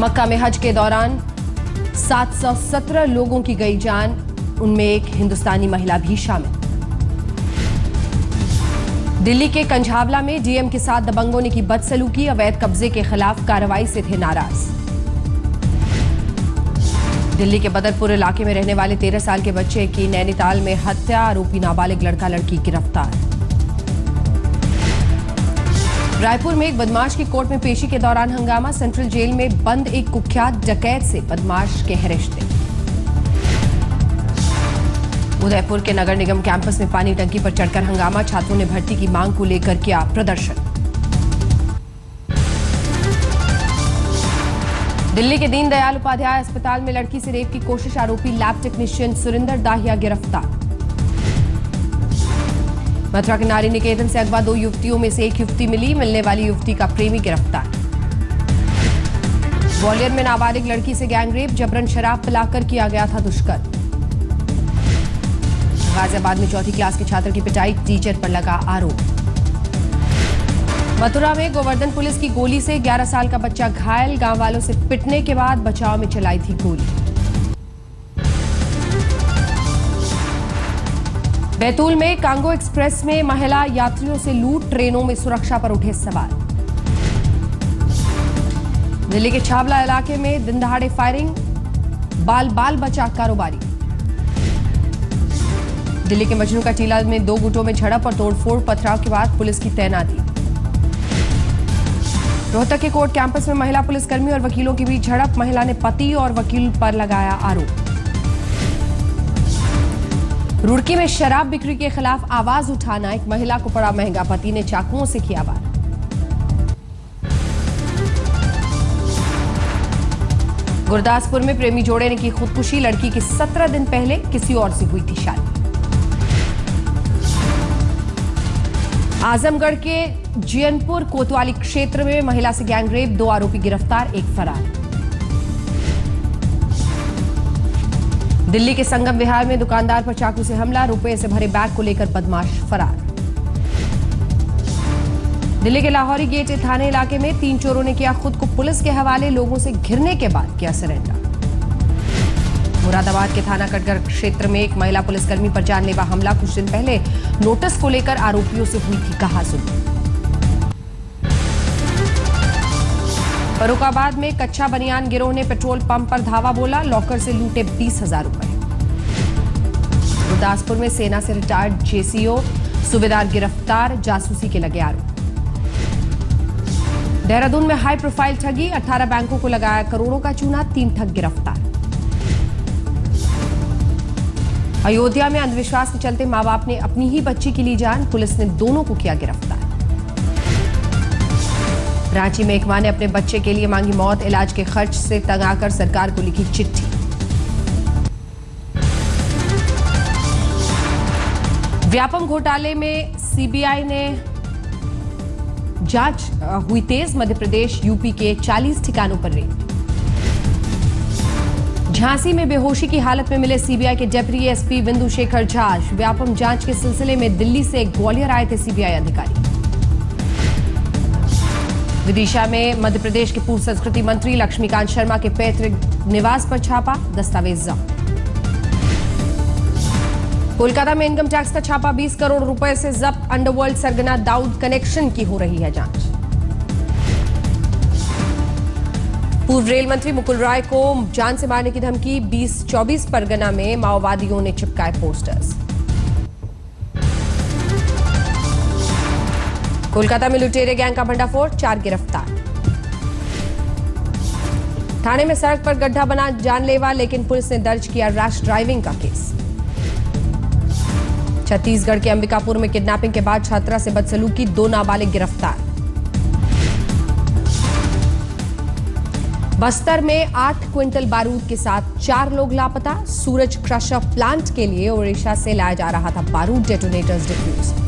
मक्का में हज के दौरान 717 लोगों की गई जान, उनमें एक हिंदुस्तानी महिला भी शामिल। दिल्ली के कंझावला में डीएम के साथ दबंगों ने की बदसलूकी, अवैध कब्जे के खिलाफ कार्रवाई से थे नाराज। दिल्ली के बदरपुर इलाके में रहने वाले 13 साल के बच्चे की नैनीताल में हत्या, आरोपी नाबालिग लड़का लड़की गिरफ्तार। रायपुर में एक बदमाश की कोर्ट में पेशी के दौरान हंगामा, सेंट्रल जेल में बंद एक कुख्यात डकैत से बदमाश के हैं रिश्ते। उदयपुर के नगर निगम कैंपस में पानी टंकी पर चढ़कर हंगामा, छात्रों ने भर्ती की मांग को लेकर किया प्रदर्शन। दिल्ली के दीनदयाल उपाध्याय अस्पताल में लड़की से रेप की कोशिश, आरोपी लैब टेक्नीशियन सुरिंदर दाहिया गिरफ्तार। मथुरा के नारी निकेतन से अगवा 2 युवतियों में से एक युवती मिली, मिलने वाली युवती का प्रेमी गिरफ्तार। ग्वालियर में नाबालिग लड़की से गैंगरेप, जबरन शराब पिलाकर किया गया था दुष्कर्म। गाजियाबाद में 4वीं क्लास के छात्र की पिटाई, टीचर पर लगा आरोप। मथुरा में गोवर्धन पुलिस की गोली से 11 साल का बच्चा घायल, गांव वालों से पिटने के बाद बचाव में चलाई थी गोली। बैतूल में कांगो एक्सप्रेस में महिला यात्रियों से लूट, ट्रेनों में सुरक्षा पर उठे सवाल। दिल्ली के छावला इलाके में दिन दहाड़े फायरिंग, बाल बचा कारोबारी। दिल्ली के मजनू का टीला में 2 गुटों में झड़प और तोड़फोड़, पथराव के बाद पुलिस की तैनाती। रोहतक के कोर्ट कैंपस में महिला पुलिसकर्मी और वकीलों के बीच झड़प, महिला ने पति और वकील पर लगाया आरोप। रुड़की में शराब बिक्री के खिलाफ आवाज उठाना, एक महिला को पड़ा महंगा, पति ने चाकुओं से किया वार। गुरदासपुर में प्रेमी जोड़े ने की खुदकुशी, लड़की की 17 दिन पहले किसी और से हुई थी शादी। आजमगढ़ के जियनपुर कोतवाली क्षेत्र में महिला से गैंगरेप, 2 आरोपी गिरफ्तार, एक फरार। दिल्ली के संगम विहार में दुकानदार पर चाकू से हमला, रुपए से भरे बैग को लेकर बदमाश फरार। दिल्ली के लाहौरी गेट थाने इलाके में 3 चोरों ने किया खुद को पुलिस के हवाले, लोगों से घिरने के बाद किया सरेंडर। मुरादाबाद के थाना कटघर क्षेत्र में एक महिला पुलिसकर्मी पर जानलेवा हमला, कुछ दिन पहले नोटिस को लेकर आरोपियों से हुई थी कहासुनी। फर्रुखाबाद में कच्चा बनियान गिरोह ने पेट्रोल पंप पर धावा बोला, लॉकर से लूटे 20,000 रुपए। गुरदासपुर में सेना से रिटायर्ड जेसीओ सूबेदार गिरफ्तार, जासूसी के लगे आरोप। देहरादून में हाई प्रोफाइल ठगी, 18 बैंकों को लगाया करोड़ों का चूना, 3 ठग गिरफ्तार। अयोध्या में अंधविश्वास के चलते मां बाप ने अपनी ही बच्ची की ली जान, पुलिस ने दोनों को किया गिरफ्तार। रांची में एक मां ने अपने बच्चे के लिए मांगी मौत, इलाज के खर्च से तंग आकर सरकार को लिखी चिट्ठी। व्यापम घोटाले में सीबीआई ने जांच हुई तेज, मध्य प्रदेश यूपी के 40 ठिकानों पर रेड। झांसी में बेहोशी की हालत में मिले सीबीआई के डेप्यूटी एसपी बिंदु शेखर झा, व्यापम जांच के सिलसिले में दिल्ली से ग्वालियर आए थे सीबीआई अधिकारी। विदिशा में मध्य प्रदेश के पूर्व संस्कृति मंत्री लक्ष्मीकांत शर्मा के पैतृक निवास पर छापा, दस्तावेज जब्त। कोलकाता में इनकम टैक्स का छापा, 20 करोड़ रुपए से जब्त अंडरवर्ल्ड सरगना दाऊद कनेक्शन की हो रही है जांच। पूर्व रेल मंत्री मुकुल राय को जान से मारने की धमकी, 24 परगना में माओवादियों ने चिपकाए पोस्टर्स। कोलकाता में लुटेरे गैंग का भंडाफोड़, 4 गिरफ्तार। थाने में सड़क पर गड्ढा बना जानलेवा, लेकिन पुलिस ने दर्ज किया रैश ड्राइविंग का केस। छत्तीसगढ़ के अंबिकापुर में किडनैपिंग के बाद छात्रा से बदसलूकी, 2 नाबालिग गिरफ्तार। बस्तर में 8 क्विंटल बारूद के साथ 4 लोग लापता, सूरज क्रशर प्लांट के लिए ओडिशा से लाया जा रहा था बारूद, डेटोनेटर्स डिफ्यूज।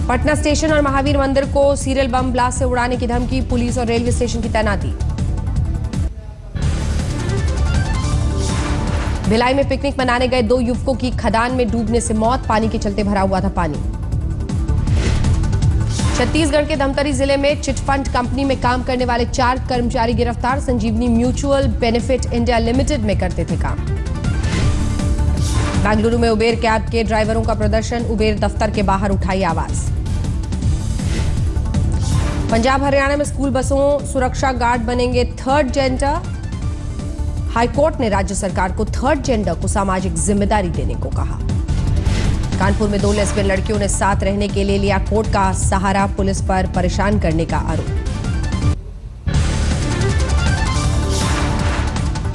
पटना स्टेशन और महावीर मंदिर को सीरियल बम ब्लास्ट से उड़ाने की धमकी, पुलिस और रेलवे स्टेशन की तैनाती। भिलाई में पिकनिक मनाने गए 2 युवकों की खदान में डूबने से मौत, पानी के चलते भरा हुआ था पानी। छत्तीसगढ़ के धमतरी जिले में चिटफंड कंपनी में काम करने वाले 4 कर्मचारी गिरफ्तार। संजीवनी म्यूचुअल बेनिफिट इंडिया लिमिटेड में करते थे काम। बेंगलुरु में उबेर कैब के ड्राइवरों का प्रदर्शन, उबेर दफ्तर के बाहर उठाई आवाज। पंजाब हरियाणा में स्कूल बसों सुरक्षा गार्ड बनेंगे थर्ड जेंडर। हाईकोर्ट ने राज्य सरकार को थर्ड जेंडर को सामाजिक जिम्मेदारी देने को कहा। कानपुर में 2 लेस्बियन लड़कियों ने साथ रहने के लिए लिया कोर्ट का सहारा, पुलिस पर परेशान करने का आरोप।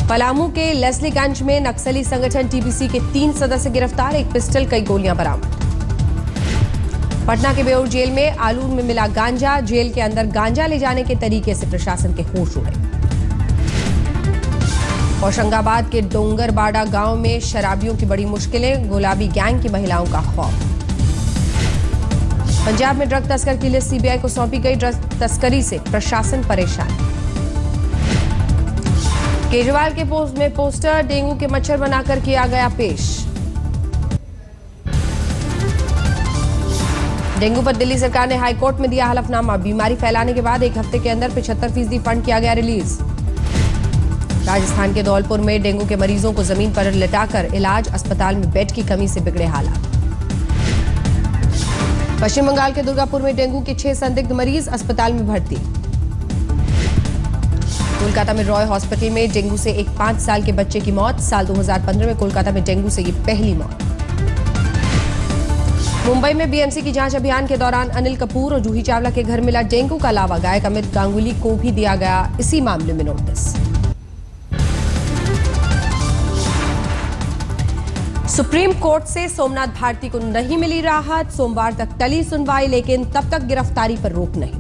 पलामू के लेस्लीगंज में नक्सली संगठन टीपीसी के 3 सदस्य गिरफ्तार, 1 पिस्टल, कई गोलियां बरामद। पटना के बेउर जेल में आलूर में मिला गांजा, जेल के अंदर गांजा ले जाने के तरीके से प्रशासन के होश उड़े। होशंगाबाद के डोंगरबाड़ा गांव में शराबियों की बड़ी मुश्किलें, गुलाबी गैंग की महिलाओं का खौफ। पंजाब में ड्रग तस्कर की लिस्ट सीबीआई को सौंपी गई, ड्रग तस्करी से प्रशासन परेशान। केजरीवाल के पोस्ट में पोस्टर, डेंगू के मच्छर बनाकर किया गया पेश। डेंगू पर दिल्ली सरकार ने हाईकोर्ट में दिया हलफनामा, बीमारी फैलाने के बाद 1 हफ्ते के अंदर 75% फंड किया गया रिलीज। राजस्थान के धौलपुर में डेंगू के मरीजों को जमीन पर लिटाकर इलाज, अस्पताल में बेड की कमी से बिगड़े हालात। पश्चिम बंगाल के दुर्गापुर में डेंगू के 6 संदिग्ध मरीज अस्पताल में भर्ती। कोलकाता में रॉय हॉस्पिटल में डेंगू से एक 5 साल के बच्चे की मौत। साल 2015 में कोलकाता में डेंगू से ये पहली मौत। मुंबई में बीएमसी की जांच अभियान के दौरान अनिल कपूर और जूही चावला के घर मिला डेंगू का लावा। गायक अमित गांगुली को भी दिया गया इसी मामले में नोटिस। सुप्रीम कोर्ट से सोमनाथ भारती को नहीं मिली राहत, सोमवार तक टली सुनवाई, लेकिन तब तक गिरफ्तारी पर रोक नहीं।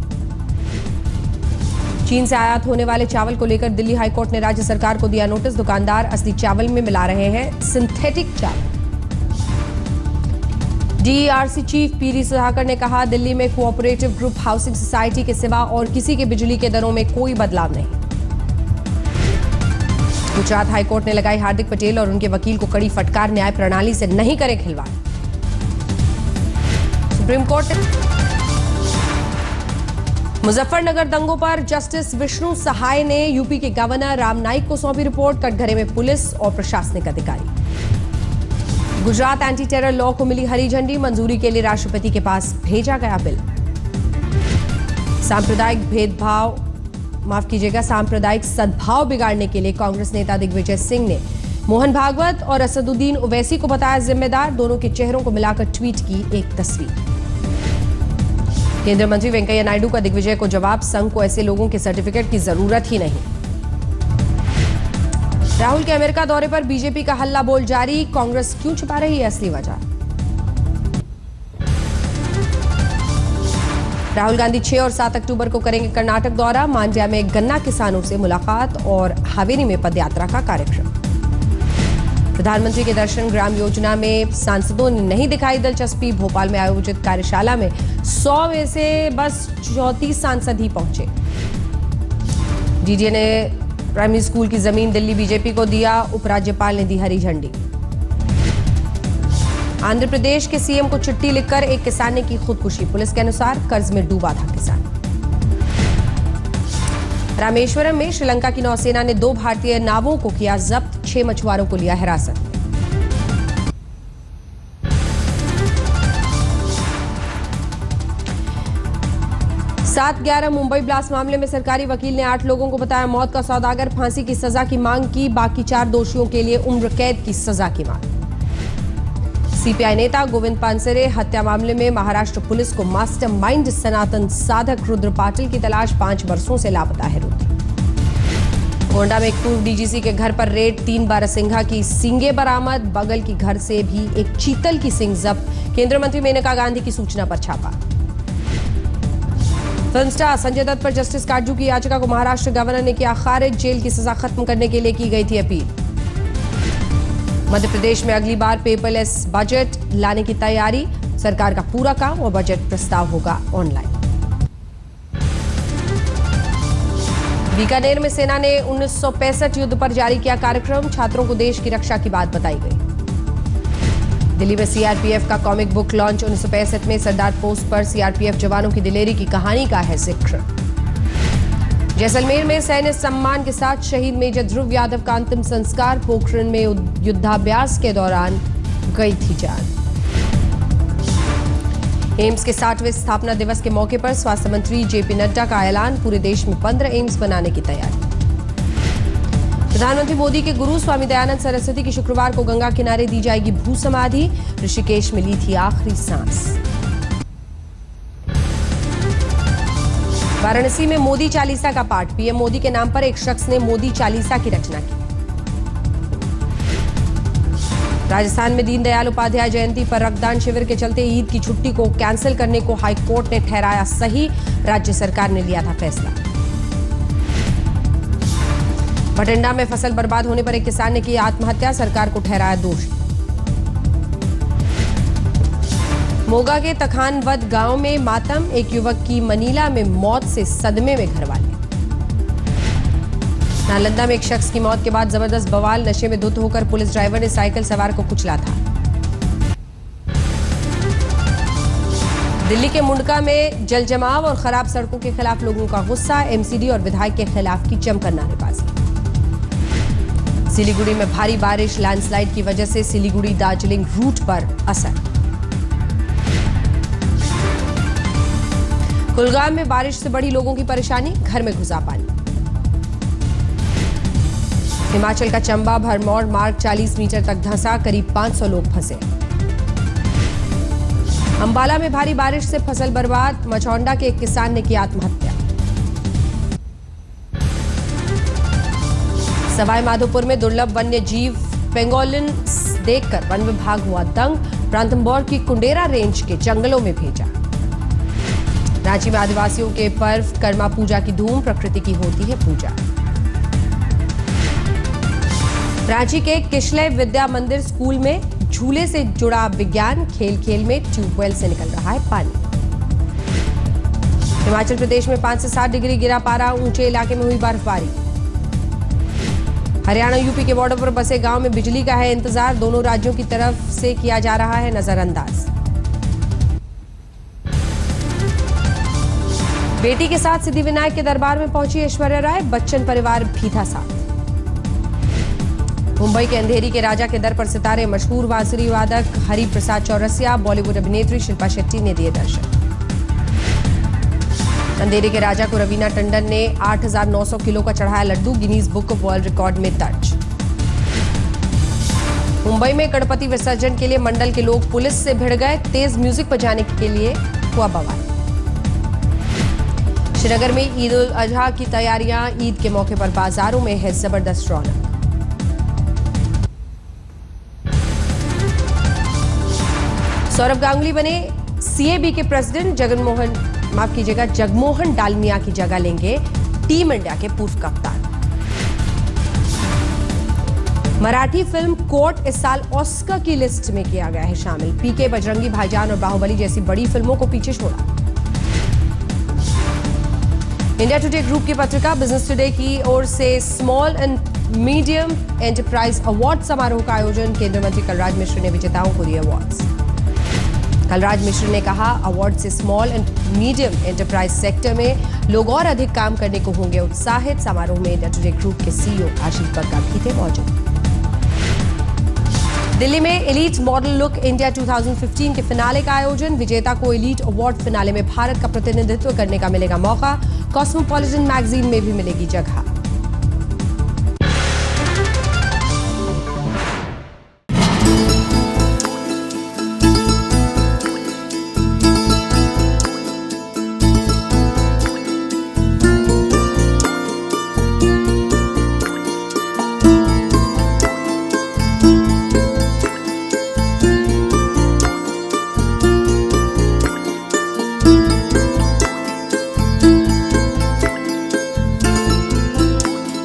चीन से आयात होने वाले चावल को लेकर दिल्ली हाईकोर्ट ने राज्य सरकार को दिया नोटिस। दुकानदार असली चावल में मिला रहे हैं सिंथेटिक चावल। डीईआरसी चीफ पीरी सुधाकर ने कहा, दिल्ली में कोऑपरेटिव ग्रुप हाउसिंग सोसाइटी के सिवा और किसी के बिजली के दरों में कोई बदलाव नहीं। गुजरात हाईकोर्ट ने लगाई हार्दिक पटेल और उनके वकील को कड़ी फटकार, न्याय प्रणाली से नहीं करे खिलवाड़। सुप्रीम कोर्ट ने मुजफ्फरनगर दंगों पर जस्टिस विष्णु सहाय ने यूपी के गवर्नर राम नाईक को सौंपी रिपोर्ट। कटघरे में पुलिस और प्रशासनिक अधिकारी। गुजरात एंटी टेरर लॉ को मिली हरी झंडी, मंजूरी के लिए राष्ट्रपति के पास भेजा गया बिल। सांप्रदायिक सद्भाव बिगाड़ने के लिए कांग्रेस नेता दिग्विजय सिंह ने मोहन भागवत और असदुद्दीन ओवैसी को बताया जिम्मेदार। दोनों के चेहरों को मिलाकर ट्वीट की एक तस्वीर। केंद्रीय मंत्री वेंकैया नायडू का दिग्विजय को जवाब, संघ को ऐसे लोगों के सर्टिफिकेट की जरूरत ही नहीं। राहुल के अमेरिका दौरे पर बीजेपी का हल्ला बोल जारी, कांग्रेस क्यों छुपा रही है असली वजह। राहुल गांधी 6 और 7 अक्टूबर को करेंगे कर्नाटक दौरा। मांड्या में गन्ना किसानों से मुलाकात और हावेरी में पदयात्रा का कार्यक्रम। प्रधानमंत्री के दर्शन ग्राम योजना में सांसदों ने नहीं दिखाई दिलचस्पी। भोपाल में आयोजित कार्यशाला में 100 में से बस 34 सांसद ही पहुंचे। डीडीए ने प्राइमरी स्कूल की जमीन दिल्ली बीजेपी को दिया, उपराज्यपाल ने दी हरी झंडी। आंध्र प्रदेश के सीएम को चिट्ठी लिखकर एक किसान ने की खुदकुशी, पुलिस के अनुसार कर्ज में डूबा था किसान। रामेश्वरम में श्रीलंका की नौसेना ने 2 भारतीय नावों को किया जब्त, 6 मछुआरों को लिया हिरासत में। 7/11 मुंबई ब्लास्ट मामले में सरकारी वकील ने 8 लोगों को बताया मौत का सौदागर, फांसी की सजा की मांग की। बाकी 4 दोषियों के लिए उम्र कैद की सजा की मांग। सीपीआई नेता गोविंद पानसरे हत्या मामले में महाराष्ट्र पुलिस को मास्टरमाइंड सनातन साधक रुद्र पाटिल की तलाश, 5 वर्षों से लापता है रुद्र। गोंडा में एक पूर्व डीजीसी के घर पर रेड, 3 बारहसिंघा की सींगे बरामद, बगल की घर से भी एक चीतल की सींग जब्त। केंद्रीय मंत्री मेनका गांधी की सूचना पर छापा। फिल्म स्टार संजय दत्त पर जस्टिस काटजू की याचिका को महाराष्ट्र गवर्नर ने किया खारिज, जेल की सजा खत्म करने के लिए की गई थी अपील। मध्य प्रदेश में अगली बार पेपरलेस बजट लाने की तैयारी, सरकार का पूरा काम और बजट प्रस्ताव होगा ऑनलाइन। बीकानेर में सेना ने 1965 युद्ध पर जारी किया कार्यक्रम, छात्रों को देश की रक्षा की बात बताई गई। दिल्ली में सीआरपीएफ का कॉमिक बुक लॉन्च। 1965 में सरदार पोस्ट पर सीआरपीएफ जवानों की दिलेरी की कहानी का है जिक्र। जैसलमेर में सैन्य सम्मान के साथ शहीद मेजर ध्रुव यादव का अंतिम संस्कार। पोखरण में युद्धाभ्यास के दौरान गई थी जान। एम्स के 60वें स्थापना दिवस के मौके पर स्वास्थ्य मंत्री जेपी नड्डा का ऐलान। पूरे देश में 15 एम्स बनाने की तैयारी। प्रधानमंत्री मोदी के गुरु स्वामी दयानंद सरस्वती की शुक्रवार को गंगा किनारे दी जाएगी भू समाधि। ऋषिकेश में ली थी आखिरी सांस। वाराणसी में मोदी चालीसा का पाठ। पीएम मोदी के नाम पर एक शख्स ने मोदी चालीसा की रचना की। राजस्थान में दीनदयाल उपाध्याय जयंती पर रक्तदान शिविर के चलते ईद की छुट्टी को कैंसिल करने को हाईकोर्ट ने ठहराया सही। राज्य सरकार ने लिया था फैसला। बठिंडा में फसल बर्बाद होने पर एक किसान ने की आत्महत्या। सरकार को ठहराया दोषी। मोगा के तखानवद गांव में मातम। एक युवक की मनीला में मौत से सदमे में घरवाले। नालंदा में एक शख्स की मौत के बाद जबरदस्त बवाल। नशे में धुत होकर पुलिस ड्राइवर ने साइकिल सवार को कुचला था। दिल्ली के मुंडका में जल जमाव और खराब सड़कों के खिलाफ लोगों का गुस्सा। एमसीडी और विधायक के खिलाफ की जमकर नारेबाजी। सिलीगुड़ी में भारी बारिश। लैंडस्लाइड की वजह से सिलीगुड़ी दार्जिलिंग रूट पर असर। कुलगाम में बारिश से बढ़ी लोगों की परेशानी। घर में घुसा पानी। हिमाचल का चंबा भरमौर मार्ग 40 मीटर तक धंसा। करीब 500 लोग फंसे। अंबाला में भारी बारिश से फसल बर्बाद। मचौंडा के एक किसान ने की आत्महत्या। सवाई माधोपुर में दुर्लभ वन्य जीव पेंगोलिन देखकर वन विभाग हुआ दंग। रणथंभौर की कुंडेरा रेंज के जंगलों में भेजा। रांची में आदिवासियों के पर्व कर्मा पूजा की धूम। प्रकृति की होती है पूजा। रांची के किशलय विद्या मंदिर स्कूल में झूले से जुड़ा विज्ञान। खेल खेल में ट्यूबवेल से निकल रहा है पानी। हिमाचल प्रदेश में 5 से 7 डिग्री गिरा पारा। ऊंचे इलाके में हुई बर्फबारी। हरियाणा यूपी के बॉर्डर पर बसे गांव में बिजली का है इंतजार। दोनों राज्यों की तरफ से किया जा रहा है नजरअंदाज। बेटी के साथ सिद्धिविनायक के दरबार में पहुंची ऐश्वर्या राय। बच्चन परिवार भी था साथ। मुंबई के अंधेरी के राजा के दर पर सितारे। मशहूर बांसुरी वादक हरि प्रसाद चौरसिया, बॉलीवुड अभिनेत्री शिल्पा शेट्टी ने दिए दर्शन। अंधेरी के राजा को रवीना टंडन ने 8,900 किलो का चढ़ाया laddu. Guinness book of world record में दर्ज। मुंबई में गणपति विसर्जन के लिए मंडल के लोग पुलिस से भिड़ गए। तेज म्यूजिक बजाने के लिए हुआ बवाल। श्रीनगर में ईद उल अजहा की तैयारियां। ईद के मौके पर बाजारों में है जबरदस्त रौनक। सौरभ गांगुली बने सीएबी के प्रेसिडेंट। जगमोहन डालमिया की जगह लेंगे टीम इंडिया के पूर्व कप्तान। मराठी फिल्म कोर्ट इस साल ऑस्कर की लिस्ट में किया गया है शामिल। पीके, बजरंगी भाईजान और बाहुबली जैसी बड़ी फिल्मों को पीछे छोड़ा। इंडिया टुडे ग्रुप की पत्रिका बिजनेस टुडे की ओर से small and medium enterprise award समारोह का आयोजन। केंद्रीय मंत्री कलराज मिश्र ने विजेताओं को दिए अवार्ड्स। कलराज मिश्र ने कहा, अवार्ड से small and medium enterprise sector में लोग और अधिक काम करने को होंगे उत्साहित। समारोह में इंडिया टुडे ग्रुप के सीईओ आशीष बग्गा भी थे मौजूद। दिल्ली में एलीट मॉडल लुक इंडिया 2015 के फिनाले का आयोजन। विजेता को एलीट अवार्ड फिनाले में भारत का प्रतिनिधित्व करने का मिलेगा मौका। कॉस्मोपॉलिटन मैगजीन में भी मिलेगी जगह।